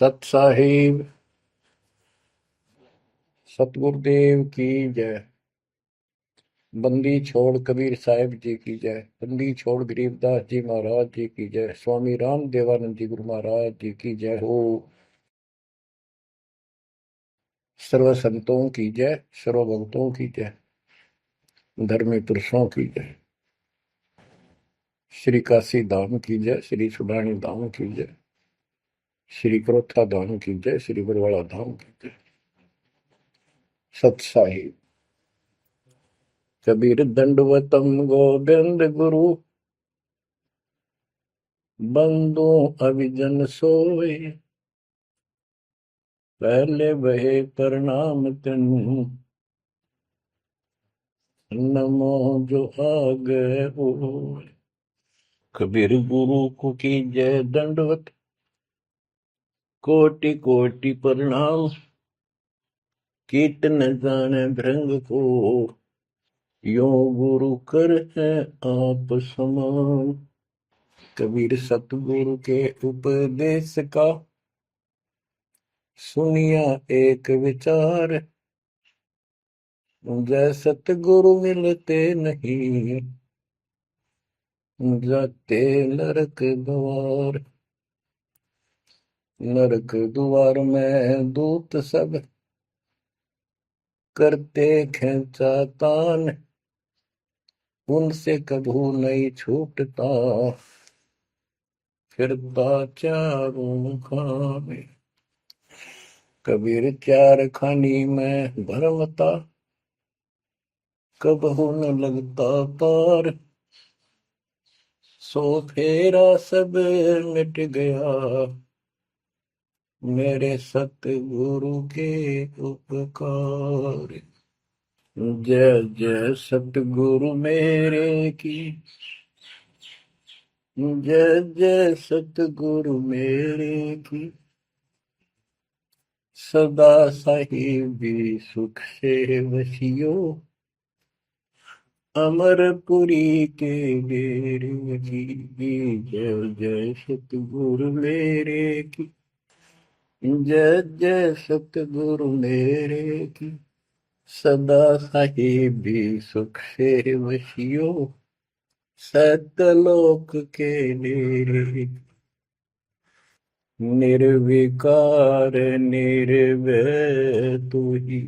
सत साहिब सतगुरुदेव की जय। बंदी छोड़ कबीर साहिब जी की जय। बंदी छोड़ गरीबदास जी महाराज जी की जय। स्वामी राम देवानंद जी गुरु महाराज जी की जय हो। सर्व संतों की जय, सर्व भक्तों की जय, धर्मी पुरुषों की जय। श्री काशी धाम की जय, श्री सुडानी धाम की जय, श्री क्रोथा धाम की जय, श्री बरवाड़ा धाम की जय। सत साहिब कबीर दंडवतम गोविंद गुरु, बंदो अभिजन सोए, पहले बहे प्रणाम तिन, नमो जो आगे होए। कबीर गुरु को की जय दंडवत, कोटि कोटि प्रणाम, कीर्तन जाने भृंग को, यो गुरु कर है आप समान। कबीर सतगुरु के उपदेश का, सुनिया एक विचार, जय सतगुरु मिलते नहीं, जाते नरक द्वार। नरक द्वार में दूत सब, करते खेचा तान, उनसे कभू नहीं छूटता, फिरता चारों खाने। कबीर चार खानी में भरमता, कबहू न लगता पार, सो फेरा सब मिट गया, मेरे सतगुरु के उपकार। जय जय सतगुरु मेरे की, जय जय सतगुरु मेरे की, सदा साहिबी सुख से वसियो, अमरपुरी के डेरे की। जय जय सतगुरु मेरे की, जय जय सतगुरु मेरे की, सदा साहिबी सुख से वसियो, सतलोक के डेरे। निर्विकार निर्भय तू ही,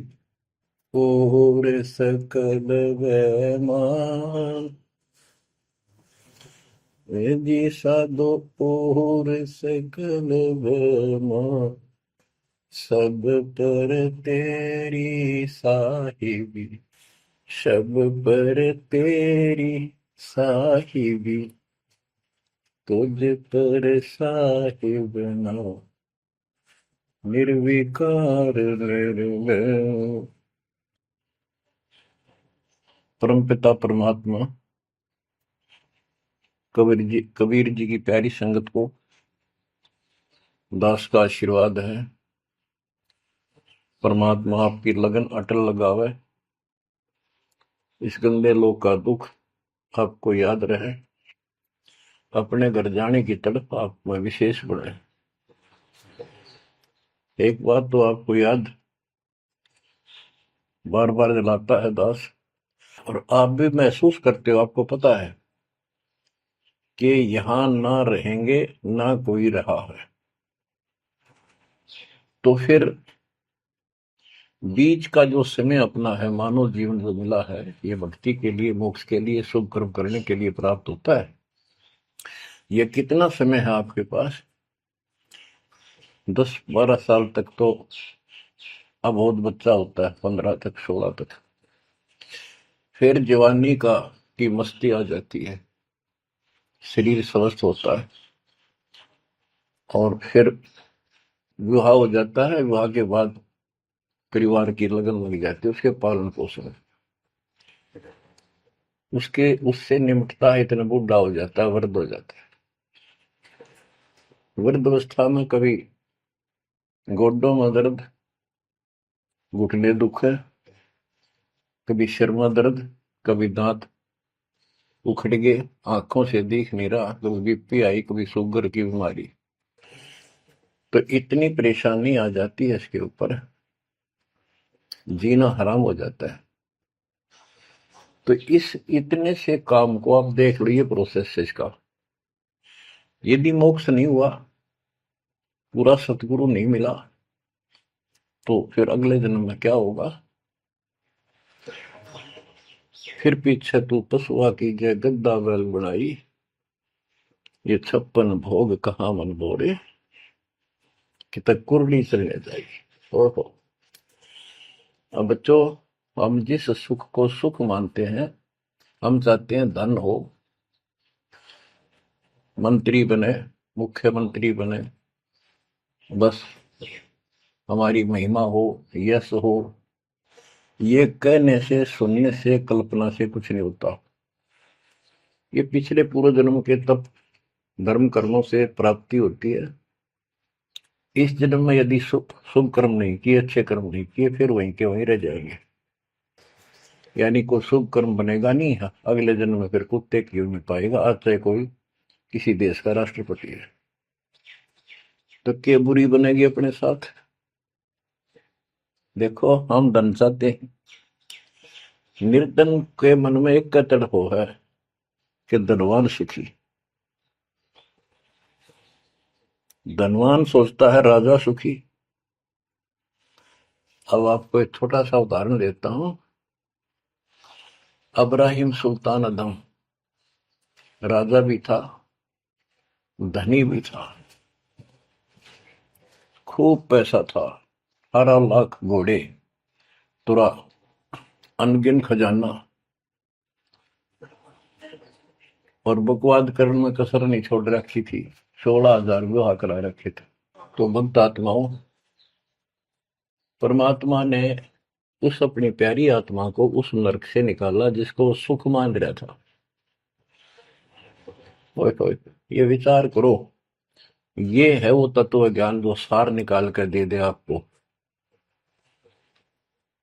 और सकल वैमान। जी साधो और सकल वैमान, सब पर तेरी साहिबी, सब पर तेरी साहिबी, तुझ पर साहिब ना, निर्विकार निर्भय। परमपिता परमात्मा कबीर जी की प्यारी संगत को दास का आशीर्वाद है। परमात्मा आपकी लगन अटल लगावे, इस गंदे लोक का दुख आपको याद रहे, अपने घर जाने की तड़प आप में विशेष बढ़े। एक बात तो आपको याद बार बार दिलाता है दास, और आप भी महसूस करते हो, आपको पता है कि यहां ना रहेंगे ना कोई रहा है, तो फिर बीच का जो समय अपना है, मानव जीवन जो मिला है, ये भक्ति के लिए, मोक्ष के लिए, शुभ कर्म करने के लिए प्राप्त होता है। ये कितना समय है आपके पास? 10-12 साल तक तो अबोध बच्चा होता है, 15 तक, 16 तक, फिर जवानी की मस्ती आ जाती है, शरीर स्वस्थ होता है, और फिर विवाह हो जाता है। विवाह के बाद परिवार की लगन लग जाती है, उसके पालन पोषण, उससे निमटता है, इतना बूढ़ा हो जाता है, वृद्ध हो जाता है। वृद्ध अवस्था में कभी गोड्डों में दर्द, घुटने दुख है, कभी सिर में दर्द, कभी दांत उखड़ गए, आंखों से दिख नहीं रहा, कभी बीपी आई, कभी शुगर की बीमारी। तो इतनी परेशानी आ जाती है इसके ऊपर, जीना हराम हो जाता है। तो इस इतने से काम को आप देख लो, ये प्रोसेस है इसका। यदि मोक्ष नहीं हुआ, पूरा सतगुरु नहीं मिला, तो फिर अगले जन्म में क्या होगा? फिर पीछे तू पशुआ की जय गद्दा बैल बनाई, ये 56 भोग कहाँ मन बोरे, कि तक कुरली चलने जाएगी। ओहो। अब बच्चों, हम जिस सुख को सुख मानते हैं, हम चाहते हैं धन हो, मंत्री बने, मुख्यमंत्री बने, बस हमारी महिमा हो, यश हो। ये कहने से, सुनने से, कल्पना से कुछ नहीं होता। ये पिछले पूर्व जन्म के तप धर्म कर्मों से प्राप्ति होती है। इस जन्म में यदि शुभ कर्म नहीं किए, अच्छे कर्म नहीं किए, फिर वहीं के वहीं रह जाएंगे। यानी कोई शुभ कर्म बनेगा नहीं, अगले जन्म में फिर कुत्ते की में पाएगा, आज चाहे कोई किसी देश का राष्ट्रपति है। तो क्या बुरी बनेगी अपने साथ? देखो, हम धन चाहते हैं, निर्धन के मन में एक तड़प है कि धनवान सुखी। धनवान सोचता है राजा सुखी। अब आपको एक छोटा सा उदाहरण देता हूं। अब्राहिम सुल्तान अदम राजा भी था, धनी भी था, खूब पैसा था, 18 लाख घोड़े, तुरा, अनगिन खजाना, और बकवाद करने में कसर नहीं छोड़ रखी थी। 16,000 विवाह करा रखे थे। तो भक्त आत्माओं, परमात्मा ने उस अपनी प्यारी आत्मा को उस नरक से निकाला जिसको वो सुख मान रहा था। ओए, ये विचार करो, ये है वो तत्व ज्ञान जो सार निकाल कर दे दे आपको।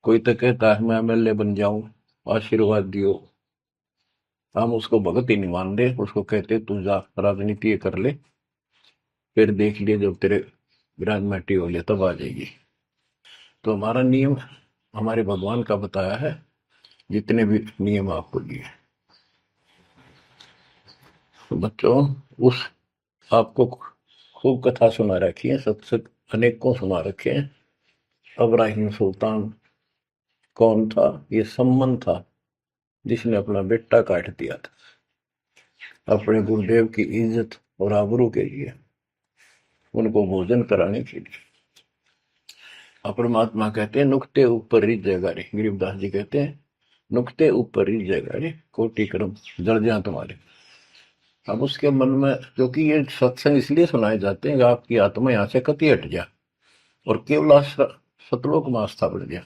कोई तो कहता है मैं एमएलए बन जाऊं, आशीर्वाद दियो, हम उसको भगत ही नहीं मान रहे, उसको कहते तू जा राजनीति कर ले, फिर देख लिए जब तेरे ग्रांड हो गया तब आ जाएगी। तो हमारा नियम हमारे भगवान का बताया है, जितने भी नियम आपको दिए। तो बच्चों, उस आपको खूब कथा सुना रखी है, सत्संग अनेकों सुना रखे हैं। अब्राहिम सुल्तान कौन था? ये सम्मन था जिसने अपना बेटा काट दिया था अपने गुरुदेव की इज्जत और आबरू के लिए, उनको भोजन कराने के लिए। परमात्मा कहते हैं नुक्ते ऊपर रिझ जाएगा रे, गरीबदास जी कहते हैं नुक्ते ऊपर रिझ जाएगा रे, कोटि कर्म जड़ जाए तुम्हारे। अब उसके मन में, क्योंकि ये सत्संग इसलिए सुनाए जाते हैं कि आपकी आत्मा यहाँ से कति हट जाए और केवल सतलोक में आस्था बढ़ जाए।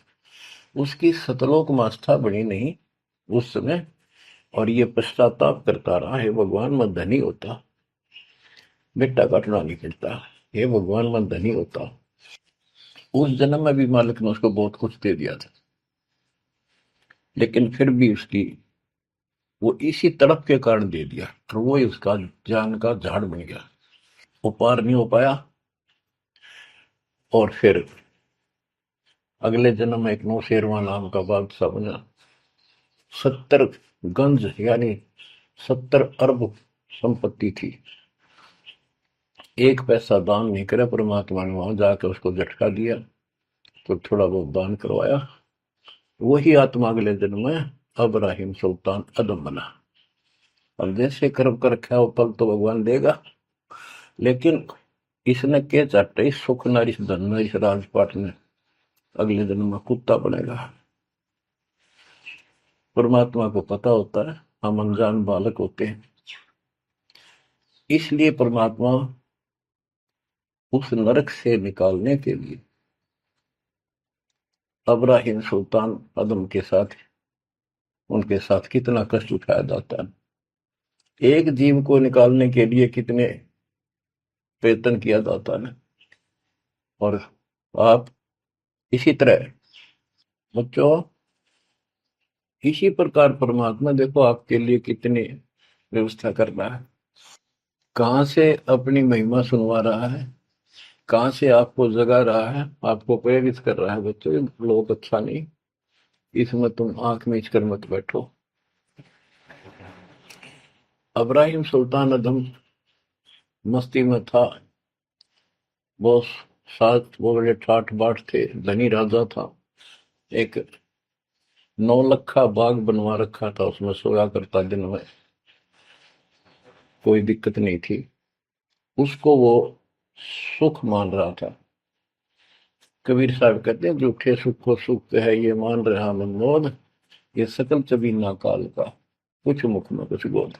उसकी सतलोक में आस्था बनी नहीं उस समय, और ये पश्चाताप करता रहा, हे भगवान मैं धनी होता, बेटा काटना नहीं पड़ता, हे भगवान मैं धनी होता। उस जन्म में भी मालिक ने उसको बहुत कुछ दे दिया था, लेकिन फिर भी उसकी वो इसी तड़प के कारण दे दिया, और वो ही उसका जान का झाड़ बन गया। वो पार नहीं हो पाया, और फिर अगले जन्म में एक नौशेरवा नाम का बादशाह बना। 70 गंज यानी 70 अरब संपत्ति थी। एक पैसा दान नहीं करे, परमात्मा ने वहां जाकर उसको झटका दिया, तो थोड़ा बहुत दान करवाया। वही आत्मा अगले जन्म में अब्राहिम सुल्तान अदम बना। अब जैसे कर्म कर रखा है वो फल तो भगवान देगा, लेकिन इसने के चाटे सुख न इस धन न इस राजपाट में, अगले जन्म में कुत्ता बनेगा। परमात्मा को पता होता है, हम अनजान बालक होते हैं। इसलिए परमात्मा उस नरक से निकालने के लिए अब्राहिम सुल्तान अदम के साथ, उनके साथ कितना कष्ट उठाया जाता है। एक जीव को निकालने के लिए कितने प्रयत्न किया जाता है। और आप इसी तरह बच्चों, इसी प्रकार परमात्मा देखो आपके लिए कितनी व्यवस्था कर रहा है, कहां से अपनी महिमा सुनवा रहा है। कहाँ से आपको जगा रहा है, आपको प्रेरित कर रहा है, बच्चों ये लोग अच्छा नहीं, इसमें तुम आंख मीच कर मत बैठो। अब्राहिम सुल्तान अदम मस्ती में था, वो सात वो बड़े ठाठ बाट थे, धनी राजा था। एक 9 लखा बाग बनवा रखा था, उसमें सोया करता दिन में, कोई दिक्कत नहीं थी उसको, वो सुख मान रहा था। कबीर साहब कहते हैं, झूठे सुख को सुख है ये मान रहा मनमोद, ये सकल चबीना काल का, कुछ मुख में कुछ बोध।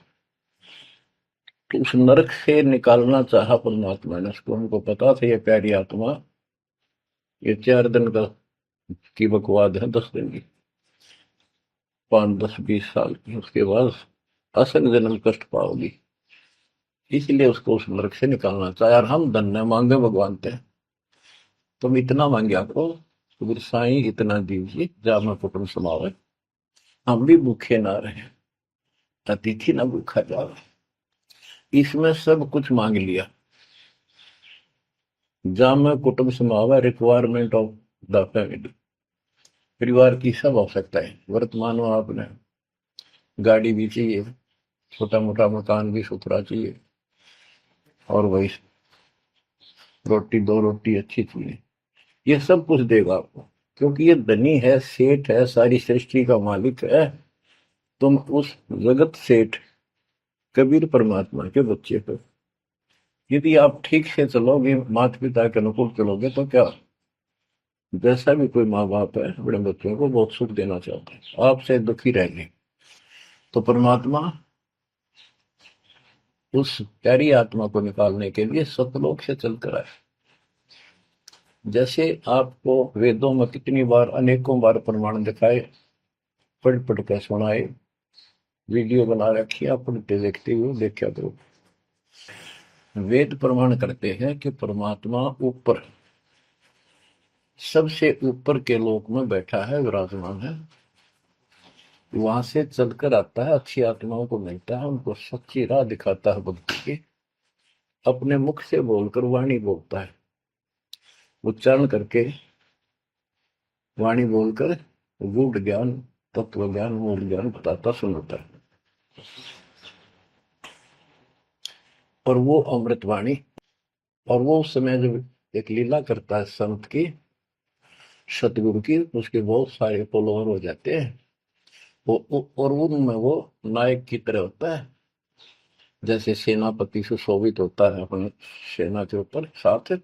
तो उस नरक से निकालना चाहा परमात्मा ने उसको, हमको पता था ये प्यारी आत्मा ये 4 दिन का की बकवाद है, 10 दिन की, 5, 10, 20 साल की, उसके बाद असल जन्म कष्ट पाओगी, इसलिए उसको उस नरक से निकालना चाहे। और हम धन्य मांगे भगवान थे, तुम इतना मांगे आपको, तो साईं इतना दीजिए जा मैं कुटुंब समावे, हम भी भूखे ना रहे, अतिथि ना भूखा जावे। इसमें सब कुछ मांग लिया, जा मैं कुटुंब समावे, रिक्वायरमेंट ऑफ द फैमिली, परिवार की सब आवश्यकता है। वर्तमान में आपने गाड़ी भी चाहिए, छोटा मोटा मकान भी सुथरा चाहिए, और वही रोटी, 2 रोटी अच्छी चाहिए, ये सब कुछ देगा आपको, क्योंकि ये धनी है, सेठ है, सारी सृष्टि का मालिक है। तुम उस जगत सेठ कबीर परमात्मा के बच्चे हो। यदि आप ठीक से चलोगे, माता पिता के अनुकूल चलोगे, तो क्या, जैसा भी कोई माँ बाप है अपने बच्चों को बहुत सुख देना चाहता है, आपसे दुखी रहेंगे, तो परमात्मा उस प्यारी आत्मा को निकालने के लिए सतलोक से चलकर आए। जैसे आपको वेदों में कितनी बार, अनेकों बार प्रमाण दिखाए, पढ़ पढ़ कर सुनाए, वीडियो बना रखी है, आप पढ़ते देखते हुए देखा करो। वेद प्रमाण करते हैं कि परमात्मा ऊपर, सबसे ऊपर के लोक में बैठा है, विराजमान है, वहां से चलकर आता है, अच्छी आत्माओं को मिलता है, उनको सच्ची राह दिखाता है भक्ति की, अपने मुख से बोलकर वाणी बोलता है, उच्चारण करके वाणी बोलकर गूढ़ ज्ञान, तत्व ज्ञान, मूल ज्ञान बताता सुनाता है। और वो अमृतवाणी, और वो उस समय जब एक लीला करता है संत की, सतगुरु की, उसके बहुत सारे फॉलोअर हो जाते हैं, और उनमें वो नायक की तरह होता है, जैसे सेनापति सुशोभित होता है अपने सेना के ऊपर साथ,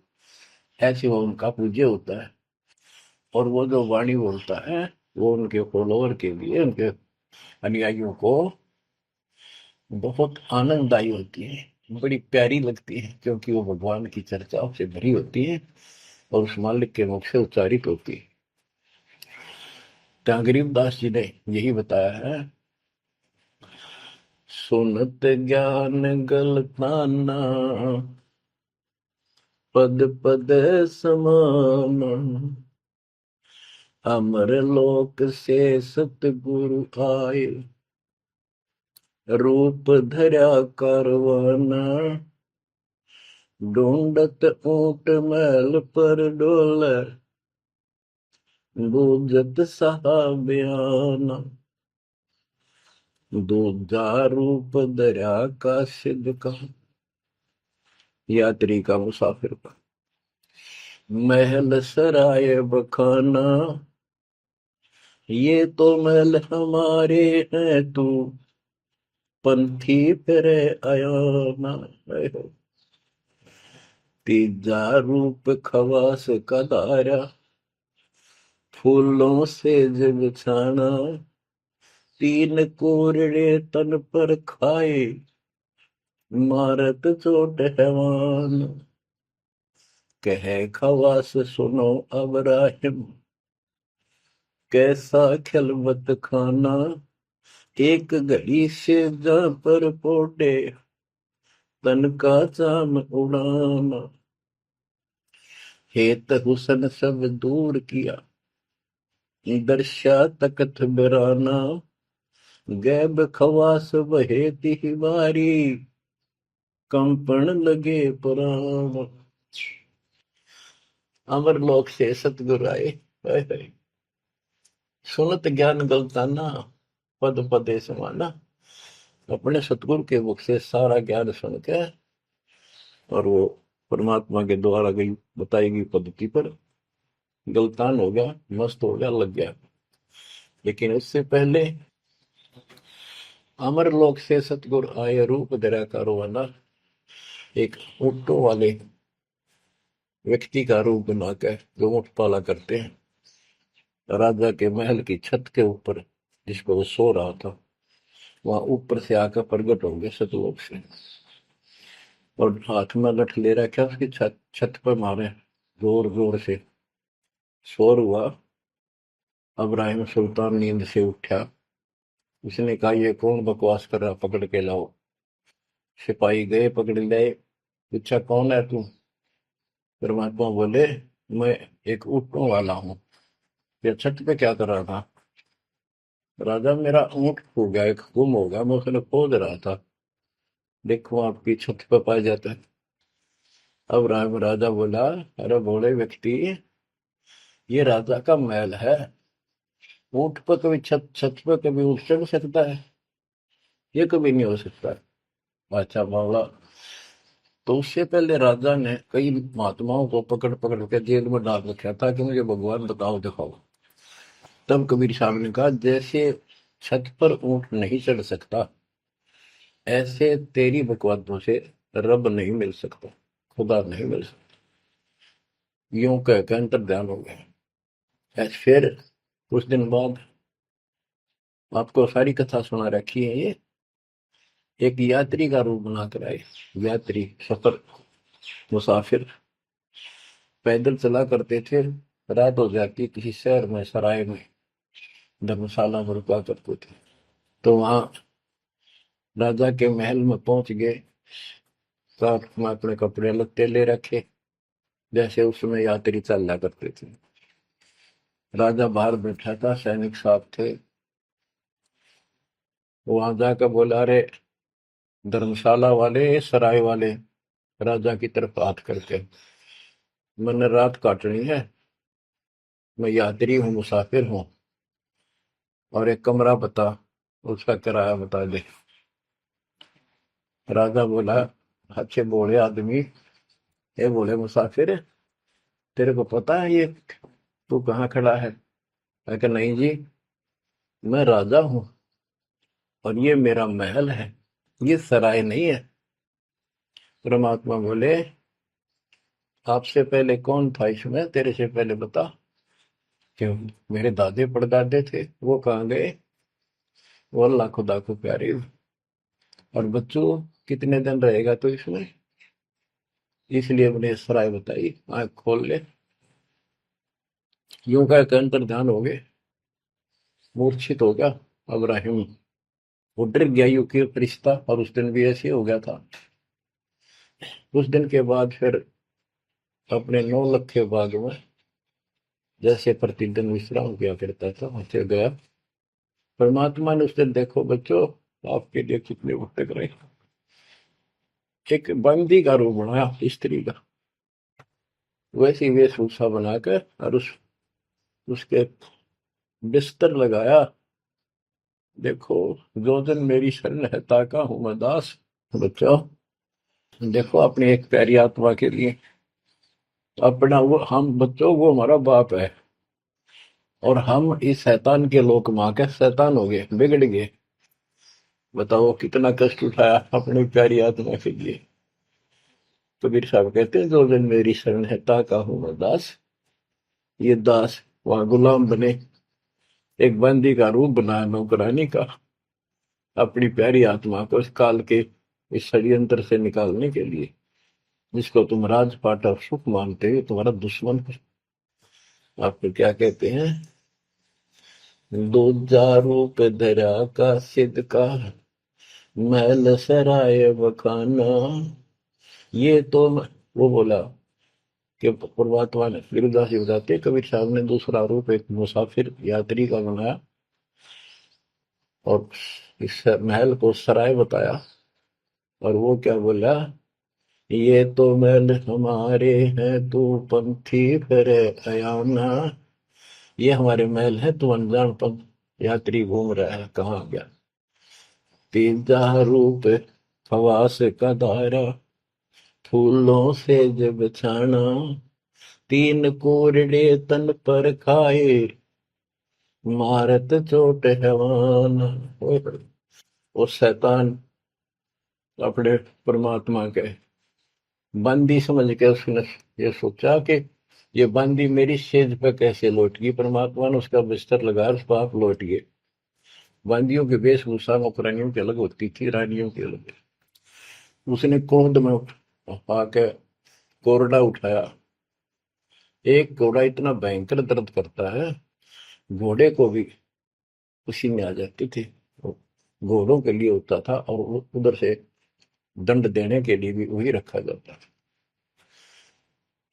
ऐसे वो उनका पूज्य होता है। और वो जो वाणी बोलता है, वो उनके फॉलोअर के लिए, उनके अनुयायियों को बहुत आनंददायी होती है, बड़ी प्यारी लगती है, क्योंकि वो भगवान की चर्चाओं से भरी होती है और उस मालिक के मुख से उच्चारित होती है। तो गरीबदास जी ने यही बताया है, सुनत ज्ञान गलताना, पद पद समान, अमर लोक से सतगुरु आए, रूप धरा करवाना, ढूंढत ऊंट मैल पर डोले, बूझत साहबियाना, दूजा रूप दरिया का सिद्ध का, यात्री का, मुसाफिर का, महल सराय बखाना, ये तो महल हमारे हैं, तू पंथी फिरे अयाना। तीजा रूप खवास का दारा, फूलों से जग छाना, तीन कोरड़े तन पर खाए, मारत चोट हैवान, कह खवास सुनो अब राहिम, कैसा खिलवत खाना, एक घड़ी से जा पर पोटे, तन का चाम उड़ाना, हेत हुसन सब दूर किया, दर्शा तकत बिराना, गैब खवास वहे तिहवारी, कंपन लगे पुराण। अमर लोक से सतगुरु आए, हाय हाय। सुनत ज्ञान गलताना, पद पदे समाना। अपने सतगुरु के मुख से सारा ज्ञान सुन के और वो परमात्मा के द्वारा गई बताई गई पद्धति पर गलतान हो गया, मस्त हो गया, लग गया। लेकिन उससे पहले अमर लोक से सतगुरु आए, रूप धरा का रोवाना। एक ऊँटों वाले व्यक्ति का रूप बनाकर जो ऊँट पाला करते हैं, राजा के महल की छत के ऊपर जिस पर वो सो रहा था, वहां ऊपर से आकर प्रकट हो गए सतलोक से, और हाथ में लठ ले रखा, उसकी छत छत पर मारे जोर जोर से। शोर हुआ। अब्राहिम सुल्तान नींद से उठा। उसने कहा, ये कौन बकवास कर रहा, पकड़ के लाओ। सिपाही गए, पकड़ लाए। पूछा, कौन है तू? परमात्मा बोले, मैं एक ऊँटों वाला हूँ। ये छत पे क्या कर रहा था? राजा, मेरा ऊँट खो गया, एक गुम हो गया, मैं उसने खोज रहा था, देखो आपकी छत पे पाया जाता है। अब राजा बोला, अरे भोले व्यक्ति, ये राजा का महल है, ऊँट पर कभी छत छत पर कभी ऊँट चढ़ सकता है? ये कभी नहीं हो सकता। अच्छा बोला। तो उससे पहले राजा ने कई महात्माओं को पकड़ पकड़ के जेल में डाल रखा था कि मुझे भगवान बताओ, दिखाओ। तब कबीर साहब ने कहा, जैसे छत पर ऊँट नहीं चढ़ सकता, ऐसे तेरी बकवादों से रब नहीं मिल सकता, खुदा नहीं मिल सकता। यूं कहकर अंतर ध्यान हो गया। फिर कुछ दिन बाद आपको सारी कथा सुना रखी है, ये एक यात्री का रूप बनाकर आए। यात्री, सफर, मुसाफिर पैदल चला करते थे। रात हो जाती, किसी शहर में, सराय में, धर्मशाला में रुका करते थे। तो वहां राजा के महल में पहुंच गए। साथ में अपने कपड़े लत्ते ले रखे, जैसे उसमें यात्री चला करते थे। राजा बाहर बैठा था, सैनिक साहब थे। वहां जाकर बोला, अरे धर्मशाला वाले, सराय वाले, राजा की तरफ हाथ करके, मैंने रात काटनी है, मैं यात्री हूँ, मुसाफिर हूँ, और एक कमरा बता, उसका किराया बता दे। राजा बोला, अच्छे बोले आदमी, ये बोले मुसाफिर, तेरे को पता है ये तू कहाँ खड़ा है? मैं कहा, नहीं जी, मैं राजा हूँ और ये मेरा महल है, ये सराय नहीं है। परमात्मा बोले, आपसे पहले कौन था इसमें, तेरे से पहले बता। क्यों? मेरे दादे परदादे थे, वो कहाँ गए? वो अल्लाह खुदा को प्यारे। और बच्चों, कितने दिन रहेगा तो इसमें? इसलिए मैंने सराय बताई, आंख खोल ले। यूं कह के अंतर ध्यान हो गए, मूर्छित हो गया अब्राहिम। वो डर गया, यूं कि फरिश्ता, और उस दिन भी ऐसे हो गया था। उस दिन के बाद फिर अपने 9 लखे बाग में जैसे प्रतिदिन विश्राम किया करता था, वैसे गया। परमात्मा ने उस दिन, देखो बच्चों, आपके लिए कितने भटक रहे, एक बंदी का रूप बनाया, स्त्री का, वैसी वेशभूषा बनाकर, और उसके बिस्तर लगाया। देखो, जो दिन मेरी शरण है, ताका हूं मैं दास। बच्चों, देखो अपनी एक प्यारी आत्मा के लिए अपना, वो हम बच्चों, वो हमारा बाप है, और हम इस शैतान के लोक में आके शैतान हो गए, बिगड़ गए। बताओ कितना कष्ट उठाया अपनी प्यारी आत्मा के लिए। कबीर साहब कहते हैं, जो दिन मेरी शरण है, ताका हूं मैं दास। ये दास वहां गुलाम बने, एक बंदी का रूप बनाया नौकरानी का, अपनी प्यारी आत्मा को इस काल के इस षड्यंत्र से निकालने के लिए। जिसको तुम राजपाट और सुख मानते हो, तुम्हारा दुश्मन है। आपको क्या कहते हैं? दूजा रूप धरा का सिद्ध का, महल सराय बखाना। ये तो वो बोला कि परमात्मा ने, गिरिदास जी बताते, कबीर साहब ने दूसरा रूप एक मुसाफिर यात्री का बनाया, और इस महल को सराय बताया। और वो क्या बोला, ये तो महल हमारे हैं, तू पंथी फिर अयाना। ये हमारे महल है, तू अनजान पंथ यात्री घूम रहा है, कहाँ गया। तीजा रूप खवास का धारा, फूलों से जब छाना। तीन कोरडे तन पर खाए, मारत चोट हैवान। वो शैतान अपने परमात्मा के बंदी समझ के उसने ये सोचा कि ये बंदी मेरी सेज पे कैसे लौट गई। परमात्मा ने उसका बिस्तर लगा, उस पाप लौट गए। बंदियों की वेशभूषा नौकरानियों की अलग होती थी, रानियों की अलग। उसने क्रोध में आके कोरडा उठाया। एक घोड़ा इतना भयंकर दर्द करता है, घोड़े को भी पसीने आ जाती थी। वो घोड़ों के लिए होता था, और उधर से दंड देने के लिए भी वही रखा जाता था।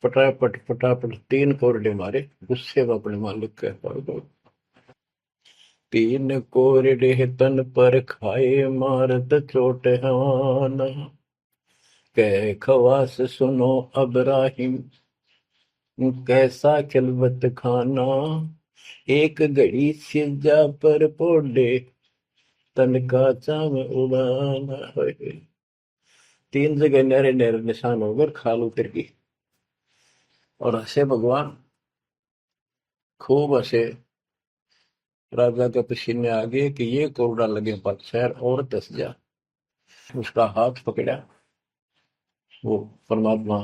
फटाफट फटाफट तीन कोरडे मारे, गुस्से में अपने मालिक के पास गए। तीन कोरडे तन पर खाए, मारत चोट हवाना। कह खवास सुनो अबराहिम, कैसा खिलवत खाना। एक घड़ी सिजा पर पोडे, तन का चाव उड़ाना। तीन जगह नहरे नहरे निशान होकर खाल उतर गई। और हंसे भगवान, खूब हंसे। राजा के पसीने आ गए कि ये कोरडा लगे पक्षर और दस जा। उसका हाथ पकड़ा। वो परमात्मा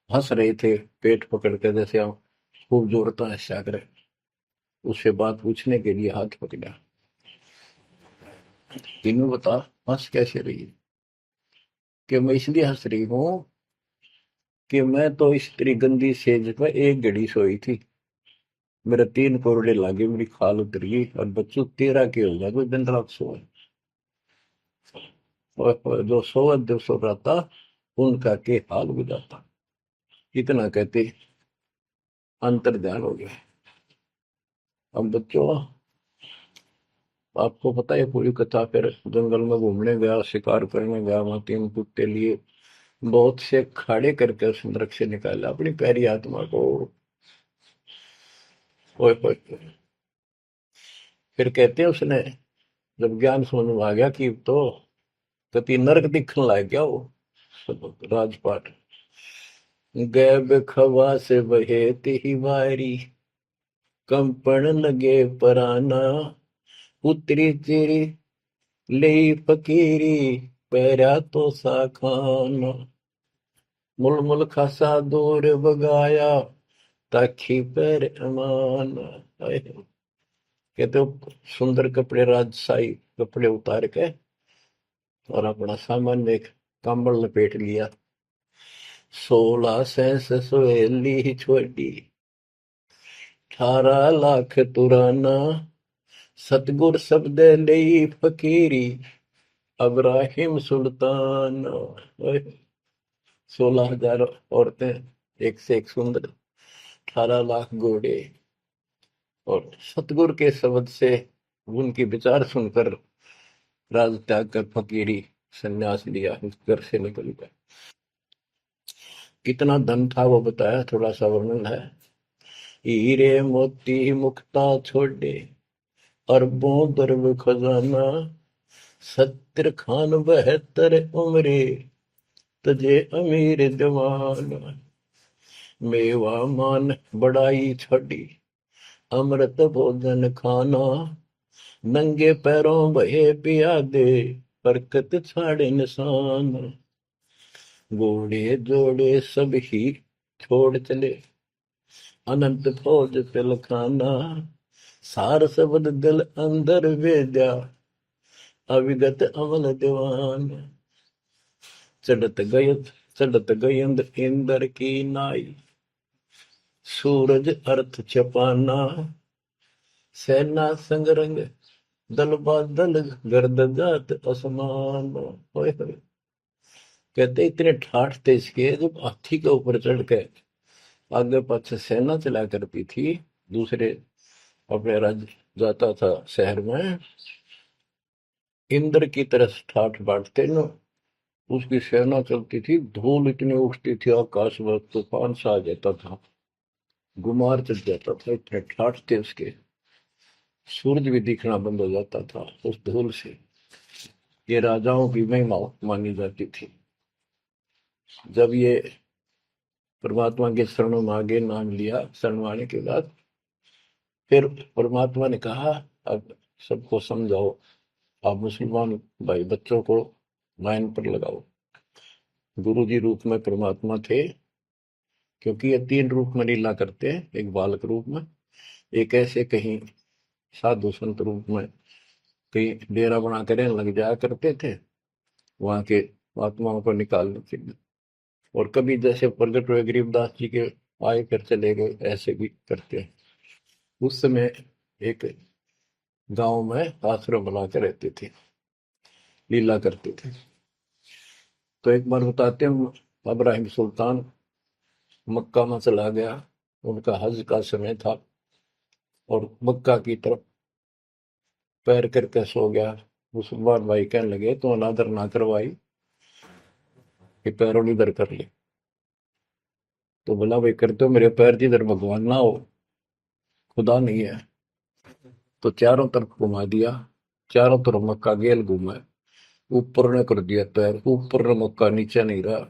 हंस रहे थे, पेट पकड़ के, जैसे हम खूब जोरता हंसा करे। उससे बात पूछने के लिए हाथ पकड़ा। तीनों बता, हंस कैसे रही है। कि मैं इसलिए हंस रही हूँ कि मैं तो इस तेरी गंदी सेज पे एक घड़ी सोई थी, मेरे तीन कोरडे लागे, मेरी खाल उतर गई, और बच्चों तेरा के हो गया, कोई दिन रात सोए। और जो सोवत जो सो रहा, उनका के हाल बुझाता। इतना कहते अंतर ध्यान हो गया। अब बच्चों, आपको पता है पूरी कथा। फिर जंगल में घूमने गया, शिकार करने गया, वहां तीन कुत्ते लिए, बहुत से खाड़े करके उस नरक से निकाला अपनी प्यारी आत्मा को। ओए ओए ओए। फिर कहते हैं उसने, जब ज्ञान समझ में आ गया कि तो कति नरक दिखने लग गया वो राजपाट। गैब खवा से बहे ही वारी, कंपन लगे पराना। उतरी तेरी ले फकीरी, पैरा तो सा खाना। मुल मुल खासा दूर बगाया, ताखी पैर अमान। कहते हो सुंदर कपड़े, राजशाही कपड़े उतार के, और अपना सामान्य एक कंबल लपेट लिया। 16 सहेली छोड़ी, 18 लाख तुराना। सतगुर शब्द ले फकीरी, अब्राहिम सुल्तान। 16,000 औरतें, एक से एक सुंदर, 18 लाख घोड़े। और सतगुरु के शब्द से, उनके विचार सुनकर राज त्याग कर फकीरी संन्यास लिया, इस घर से निकल गया। कितना धन था वो बताया, थोड़ा सा वर्णन है। हीरे मोती मुक्ता छोड़े, अरबों दरब खजाना। 70 खान 72 उम्रे, तजे अमीर जवान। मेवा मान बड़ाई छोड़ी, अमृत भोजन खाना। नंगे पैरों बहे पियादे, बरकत छाड़े निशान। घोड़े जोड़े सब ही छोड़ चले, अनंत फौज पिलखाना। सार शब्द दिल अंदर भेजा, अविगत अमल दीवान। चढ़त गय चढ़त गयंद इंद्र की नाई, सूरज अर्थ छपाना। सेना संगरंग दल बादल, गर्द जात असमान। होए होए। कहते इतने ठाठ थे इसके, जब हाथी के ऊपर चढ़ के आगे पाछे सेना चला करती थी, दूसरे अपने राज्य जाता था शहर में, इंद्र की तरह ठाठ बांटते न। उसकी सेना चलती थी, धूल इतनी उठती थी आकाश में, तूफान सा आ जाता था, गुमार चढ़ जाता था, इतने ठाठ थे उसके, सूरज भी दिखना बंद हो जाता था उस धूल से। ये राजाओं की महिमा मानी जाती थी। जब ये परमात्मा के शरणों में आगे नाम लिया, शरण आने के बाद फिर परमात्मा ने कहा, अब सबको समझाओ, आप मुसलमान भाई बच्चों को लाइन पर लगाओ। गुरु जी रूप में परमात्मा थे, क्योंकि ये तीन रूप में लीला करते हैं, एक बालक रूप में, एक ऐसे कहीं साधु संत रूप में कहीं डेरा बना कर लग जाया करते थे वहां के आत्माओं को निकालने के लिए, और कभी जैसे प्रगट हुए गरीबदास जी के आए कर चले गए, ऐसे भी करते हैं। उस समय एक गांव में आश्रम बना के रहते थे, लीला करते थे। तो एक बार बताते हैं, इब्राहिम सुल्तान मक्का में चला गया, उनका हज का समय था, और मक्का की तरफ पैर करके सो गया। मुसलमान भाई कहने लगे, तो अनादर ना करवाई कि पैरों इधर कर ले। तो बोला, भाई करते हो मेरे पैर जिधर भगवान ना हो, खुदा नहीं है। तो चारों तरफ घुमा दिया, चारों तरफ मक्का गेल घूमा, ऊपर ने कर दिया पैर, ऊपर ने मक्का, नीचे नहीं रहा।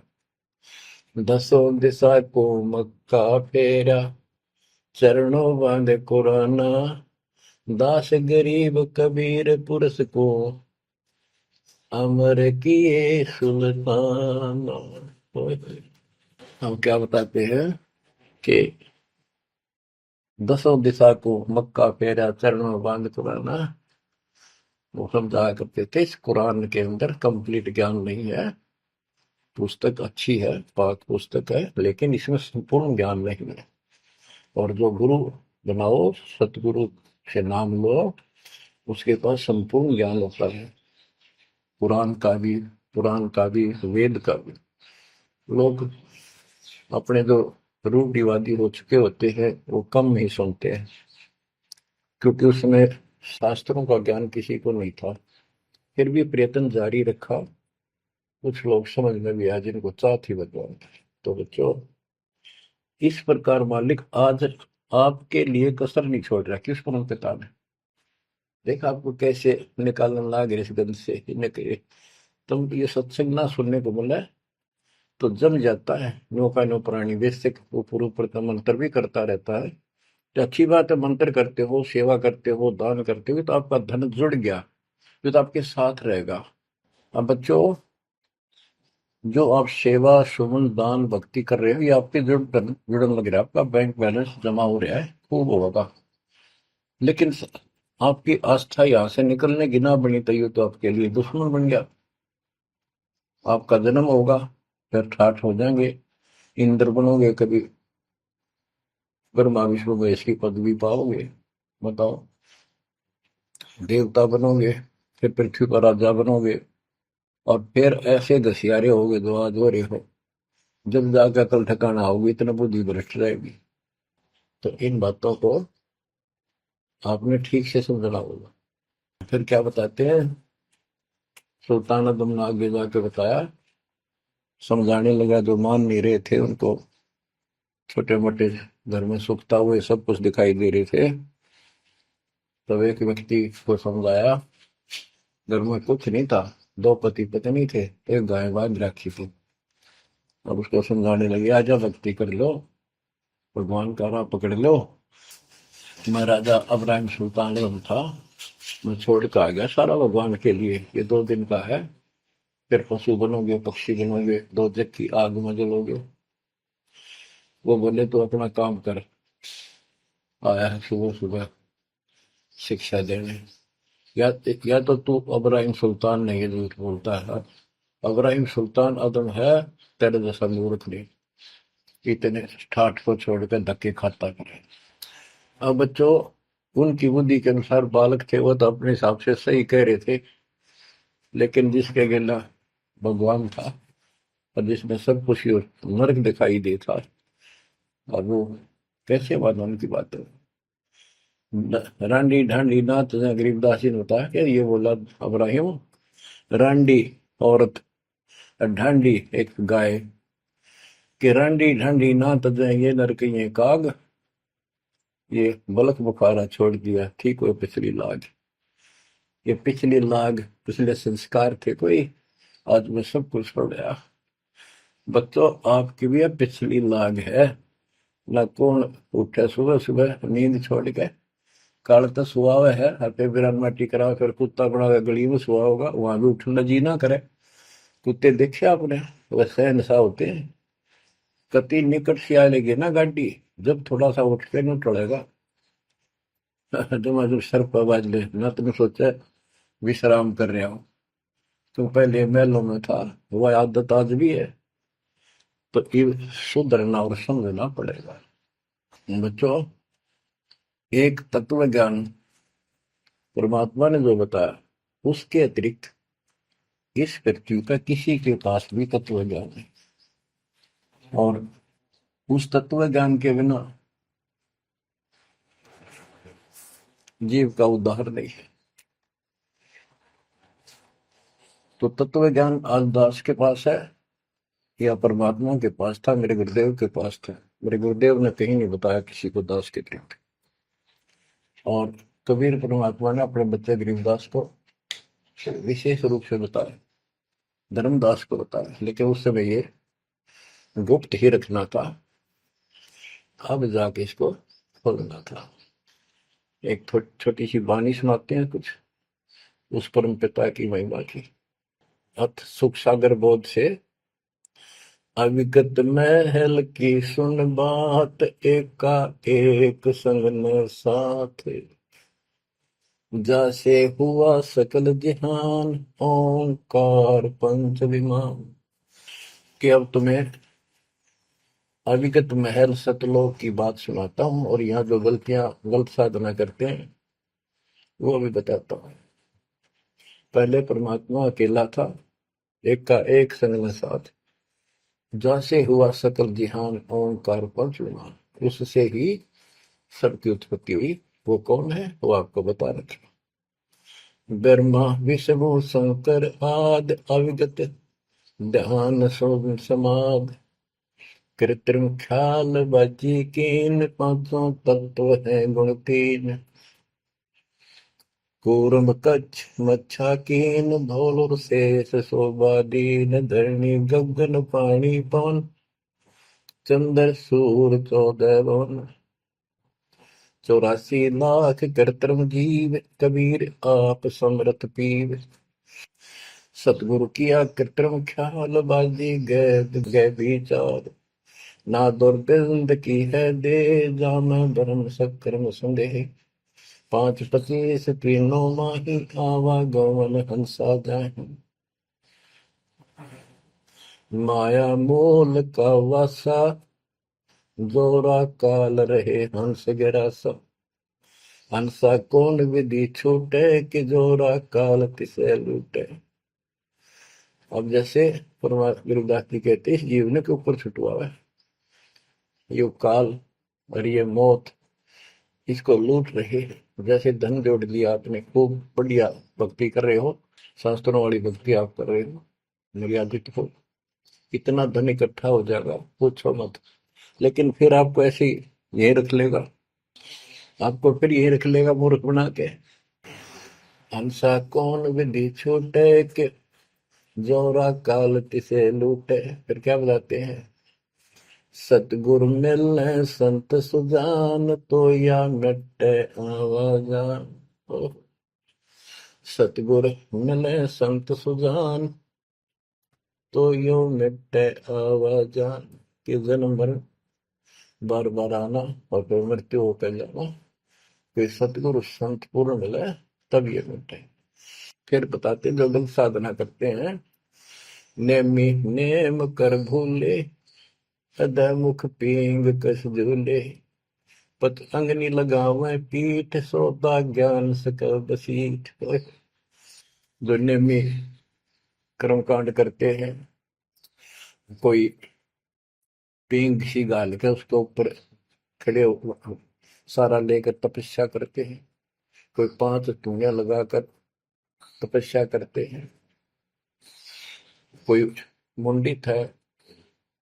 दसों दिशा को मक्का फेरा, चरणों बांधे कुराना, दास गरीब कबीर पुरस को, अमर किए सुल्तान। हम क्या बताते हैं कि दसों दिशा को मक्का फेरा, चरणों में बांध कुराना, वो समझाया करते थे। इस कुरान के अंदर कंप्लीट ज्ञान नहीं है, पुस्तक अच्छी है, पाक पुस्तक है, लेकिन इसमें संपूर्ण ज्ञान नहीं है। और जो गुरु बनाओ, सतगुरु से नाम लो, उसके पास संपूर्ण ज्ञान होता है, कुरान का भी, पुराण का भी, वेद का भी। लोग अपने जो रूढ़िवादी हो चुके होते हैं, वो कम ही सुनते हैं, क्योंकि उसमें शास्त्रों का ज्ञान किसी को नहीं था। फिर भी प्रयत्न जारी रखा, कुछ लोग समझ में भी आए जिनको चाह थी भगवान की। तो बच्चों, इस प्रकार मालिक आज आपके लिए कसर नहीं छोड़ रहा। किस पर पिता ने देखा आपको कैसे निकालने लग इस गंध से, इन्हें कहे तुम ये सत्संग ना सुनने को मिला है, तो जम जाता है नौका नो प्राणी बेसिक, ऊपर ऊपर का मंत्र भी करता रहता है। तो अच्छी बात है, मंत्र करते हो, सेवा करते हो, दान करते हो, तो आपका धन जुड़ गया, जो तो आपके साथ रहेगा। अब बच्चों, जो आप सेवा सुमन दान भक्ति कर रहे हो, ये आपके जुड़न लग रहा है, आपका बैंक बैलेंस जमा हो रहा है, खूब होगा। लेकिन आपकी आस्था यहाँ से निकलने की ना बनी, तो ये तो आपके लिए दुश्मन बन गया। आपका जन्म होगा, फिर ठाठ हो जाएंगे, इंद्र बनोगे, कभी ब्रह्मा विष्णु महेश की पदवी पाओगे, बताओ, देवता बनोगे, फिर पृथ्वी पर राजा बनोगे, और फिर ऐसे घसियारे होगे जो आज हो रहे हो। जब जाकर कल ठिकाना होगी, इतना बुद्धि भ्रष्ट रहेगी। तो इन बातों को आपने ठीक से समझना होगा। फिर क्या बताते हैं, सुल्तान आदम ने आगे जाके बताया, समझाने लगा, जो मान नहीं रहे थे उनको, छोटे मोटे घर में सुखता हुए सब कुछ दिखाई दे रहे थे। तब एक व्यक्ति को समझाया, घर में कुछ नहीं था, दो पति पत्नी थे, एक गाय बांध रखी थी। अब उसको समझाने लगे, आजा भक्ति कर लो, भगवान का राह पकड़ लो। मैं राजा अब्राहिम सुल्तान आजम था, मैं छोड़ के आ गया सारा भगवान के लिए, ये 2 दिन का है, फिर पशु बनोगे, पक्षी बनोगे, दो जग की आग में जलोगे। वो बोले, तो अपना काम कर, आया है सुबह सुबह शिक्षा देने। या या तो तू अब्राहिम सुल्तान नहीं है, झूठ बोलता है। अब्राहिम सुल्तान आदम है, तेरे जैसा मूर्ख नहीं, इतने ठाठ को छोड़कर धक्के खाता करे। अब बच्चों, उनकी बुद्धि के अनुसार बालक थे, वो तो अपने हिसाब से सही कह रहे थे, लेकिन जिसके गिला भगवान था, और जिसमें सब कुछ नरक दिखाई देता, और वो कैसे माना उनकी बात है। रांडी ढांडी नाच, गरीबदास जी ने बताया कि ये बोला अब्राहिम, रांडी औरत ढांडी एक गाय कि रांडी ढांडी ना तजे ये नरकइये काग, ये बलक बुखारा छोड़ दिया ठीक हो पिछली लाग। ये पिछली लाग पिछले संस्कार थे कोई, आज मैं सब कुछ छोड़ गया। बच्चों आपकी भी अब पिछली लाग है ना। कौन उठे सुबह सुबह नींद छोड़ के, काल तो सुहावे है हटे बिरान माटी करा, फिर कुत्ता बना के गली में सुहा होगा, वहां भी उठना जी ना करे। कुत्ते देखे आपने, वैसे नशा होते हैं। कति निकट से आएगी ना गाड़ी, जब थोड़ा सा उठ के न टलेगा जब सर पर बाज ले ना, तुम सोचा विश्राम कर रहा हूं। तुम पहले महलों में था, वह आदत आज भी है, तो ये सुधरना और समझना पड़ेगा। बच्चों एक तत्व ज्ञान परमात्मा ने जो बताया, उसके अतिरिक्त इस पृथ्वी का किसी के पास भी तत्व ज्ञान है, और उस तत्व ज्ञान के बिना जीव का उद्धार नहीं है। तो तत्व ज्ञान आज दास के पास है या परमात्मा के पास था? मेरे गुरुदेव के पास था। मेरे गुरुदेव ने कहीं नहीं बताया किसी को दास के अतिरिक्त। और कबीर परमात्मा ने अपने बच्चे गरीबदास को विशेष रूप से बताया, धर्मदास को बताया, लेकिन उस समय ये गुप्त ही रखना था, अब जाके इसको खोलना था। एक छोटी सी वाणी सुनाते हैं कुछ उस परम पिता की महिमा की। अथ सुख सागर बोध से अविगत महल की सुन बात, एका एक संग न साथ, जैसे हुआ सकल जहान, ओंकार पंच विमान। कि अब तुम्हें अविगत महल सतलोक की बात सुनाता हूं, और यहाँ जो गलत साधना करते हैं वो भी बताता हूं। पहले परमात्मा अकेला था, एक का एक संग में साथ, जैसे हुआ सकल जिहान, ओंकार पंच विमान। उससे ही सबकी उत्पत्ति हुई। वो कौन है वो आपको बता रखा। ब्रह्मा विष्णु शंकर आदि अविगत, ध्यान समाध, कृत्रिम ख्याल बाजी कीन, पांचों तत्व है गुण तीन। कूर्म कच्छ मच्छा कीन, धौल शेष शोभा दीन, धरणी गगन पानी पवन, चंद्र सूर 14 भवन। 84 लाख कृत्रिम जीव, कबीर आप समरथ पीव। सतगुरु किया कृत्रिम ख्याल, बाजी गए विचार, ना दुर्बिंद की है दे, जाम धर्म सक्रम संदेह। 5 25 तीनों माही, आवा गवन हंसा जाहि। माया मूल का वासा, जोरा काल रहे हंस गिरासा। हंसा कौन विधि छूटे, कि जोरा काल तिसे लूटे। अब जैसे परमात्मा गुरुदास जी कहते हैं, इस जीवन के ऊपर छुटवा है ये काल और ये मौत, इसको लूट रहे हैं। जैसे धन जोड़ लिया आपने, खूब बढ़िया भक्ति कर रहे हो, शास्त्रों वाली भक्ति आप कर रहे हो, मर्यादित हो, इतना धन इकट्ठा हो जाएगा पूछो मत। लेकिन फिर आपको ऐसे यही रख लेगा, आपको फिर यही रख लेगा मूर्ख बना के। हंसा कौन विधि छूटे, के जोरा काल तिसे लूटे। फिर क्या बताते हैं, सतगुरु मिलने संत सुजान, तो या मिटे आवाजान। सतगुरु मिले संत सुजान, तो यो मिटे आवाजान। कि जन्म मरण बार बार आना और फिर मृत्यु होकर जाना, फिर सतगुरु संत पूर्ण मिले तब ये मिटे। फिर बताते जो लोग साधना करते हैं, नेमी नेम कर भूले, हृदय मुख पींग कस झूले, पत अंगनी लगावे पीठ, सोता ज्ञान सकल बसीठ। जो नेमी कर्मकांड करते हैं, कोई पींग सी गाल के उसके ऊपर खड़े सारा लेकर तपस्या करते हैं, कोई 5 धूनिया लगाकर तपस्या करते हैं, कोई मुंडित है,